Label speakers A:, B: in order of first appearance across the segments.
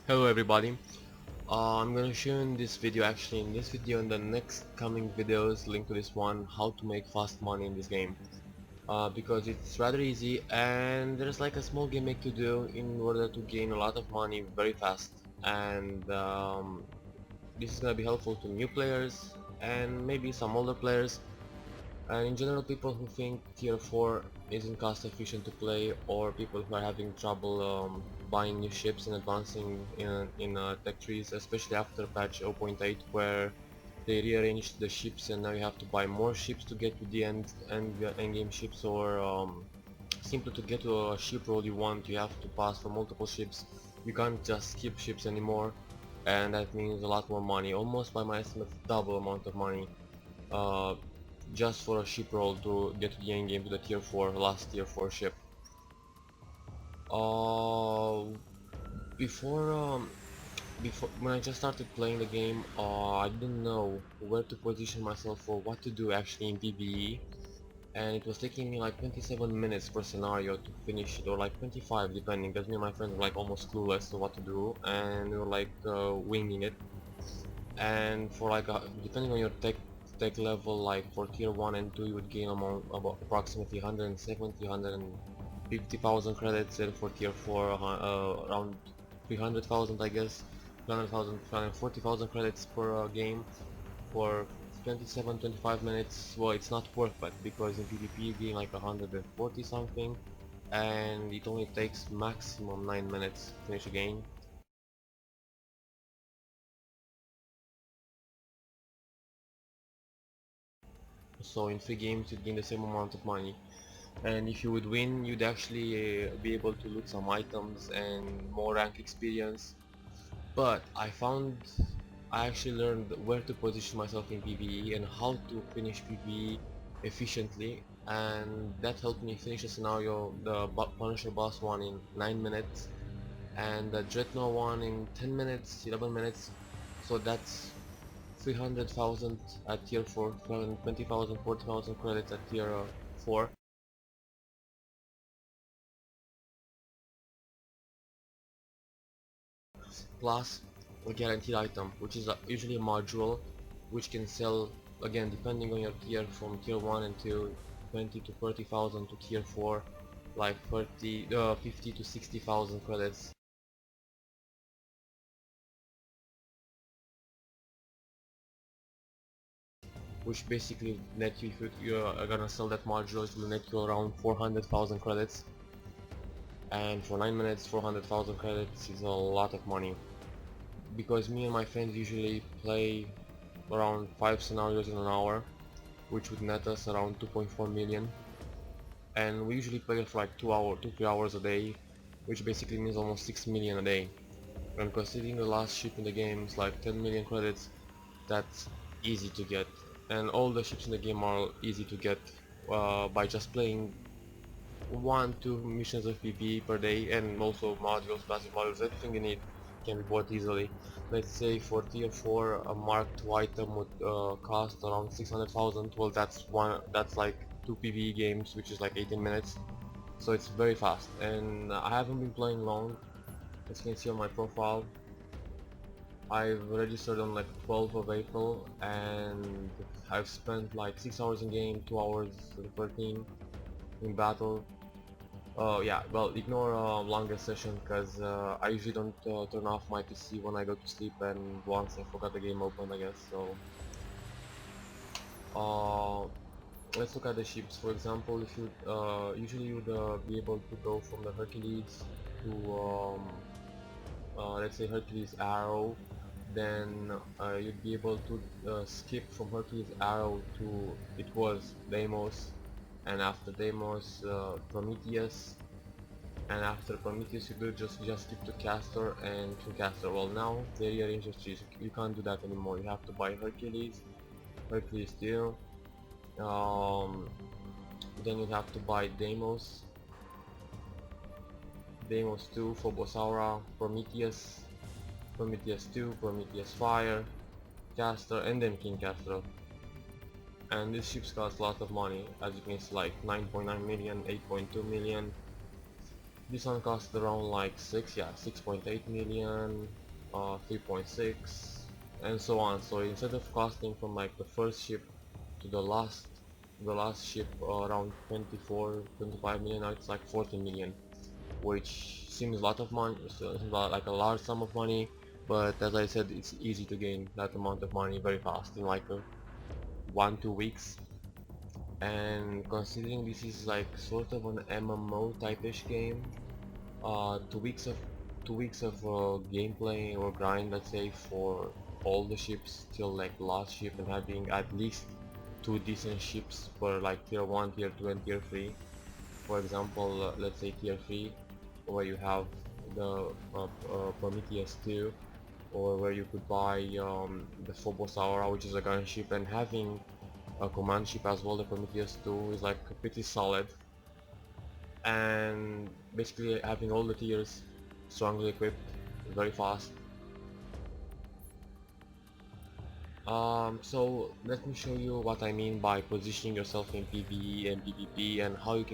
A: Hello everybody. I'm gonna show you in this video, actually in this video and the next coming videos linked to this one, how to make fast money in this game. Because it's rather easy and there's like a small gimmick to do in order to gain a lot of money very fast. And this is gonna be helpful to new players and maybe some older players. And in general, people who think tier 4 isn't cost efficient to play, or people who are having trouble buying new ships and advancing in tech trees, especially after patch 0.8 where they rearranged the ships and now you have to buy more ships to get to the end game ships, or simply to get to a ship roll you want you have to pass for multiple ships. You can't just skip ships anymore, and that means a lot more money, almost by my estimate double amount of money. Uh, just for a ship roll to get to the end game, to the tier 4, last tier 4 ship. Uh, before before when I just started playing the game, I didn't know where to position myself or what to do actually in PvE, and it was taking me like 27 minutes per scenario to finish it, or like 25 depending, because me and my friends were like almost clueless to what to do, and we were like winging it. And for like depending on your tech level, like for tier 1 and 2 you would gain about approximately 170 150,000 credits, and for tier 4 around 300,000, I guess, 300,000 340,000 credits per game for 27-25 minutes. Well, it's not worth it because in PvP you gain like 140 something, and it only takes maximum 9 minutes to finish a game. So in 3 games you'd gain the same amount of money, and if you would win you'd actually be able to loot some items and more rank experience. But I actually learned where to position myself in PvE and how to finish PvE efficiently, and that helped me finish the scenario, the Punisher boss one, in 9 minutes, and the Dreadnought one in 10 minutes, 11 minutes. So that's 300,000 at tier 4, 20,000, 40,000 credits at tier 4. Plus a guaranteed item, which is usually a module which can sell, again depending on your tier, from tier 1 until 20 to 30,000, to tier 4 like 50 to 60,000 credits, which basically net you, if you're gonna sell that module, it will net you around 400,000 credits. And for 9 minutes 400,000 credits is a lot of money, because me and my friends usually play around 5 scenarios in an hour, which would net us around 2.4 million, and we usually play for like 2-3 hours a day, which basically means almost 6 million a day. And considering the last ship in the game is like 10 million credits, that's easy to get, and all the ships in the game are easy to get by just playing 1-2 missions of PvE per day, and also modules, passive modules, everything you need can be bought easily. Let's say for tier 4 a Mark II item would cost around 600,000. Well, that's like 2 PvE games, which is like 18 minutes. So it's very fast, and I haven't been playing long. As you can see on my profile, I've registered on like 12th of April, and I've spent like 6 hours in game, 2 hours and 13 in battle. Oh yeah, well, ignore longer session, because I usually don't turn off my PC when I go to sleep, and once I forgot the game open, I guess. So uh, let's look at the ships. For example, if you usually you'd be able to go from the Hercules to let's say Hercules Arrow, then you'd be able to skip from Hercules Arrow to, it was Deimos, and after Deimos Prometheus, and after Prometheus you could just skip to Castor and to Castor. Well, now they rearranged the trees, you can't do that anymore, you have to buy Hercules, Hercules 2, then you have to buy Deimos, Deimos 2, Phobos Aura, Prometheus, Prometheus 2, Prometheus Fire, Castor, and then King Castor. And these ships cost a lot of money, as you can see, like 9.9 million, 8.2 million, This one cost around like 6.8 million, 3.6, and so on. So instead of costing from like the first ship to the last ship around 25 million, now it's like 14 million, which seems a lot of money, seems like a large sum of money. But as I said, it's easy to gain that amount of money very fast in like 1-2 weeks. And considering this is like sort of an MMO type-ish game, 2 weeks of gameplay or grind, let's say, for all the ships till like the last ship, and having at least 2 decent ships for like tier 1, tier 2 and tier 3. For example, let's say tier 3, where you have the Prometheus 2, or where you could buy the Phobos Aura, which is a gunship, and having a command ship as well, the Prometheus 2, is like pretty solid. And basically having all the tiers strongly equipped, very fast. So let me show you what I mean by positioning yourself in PvE and PvP, and how you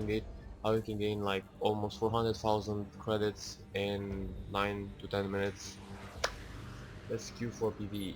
A: can gain like almost 400,000 credits in 9 to 10 minutes. Let's queue for PvE.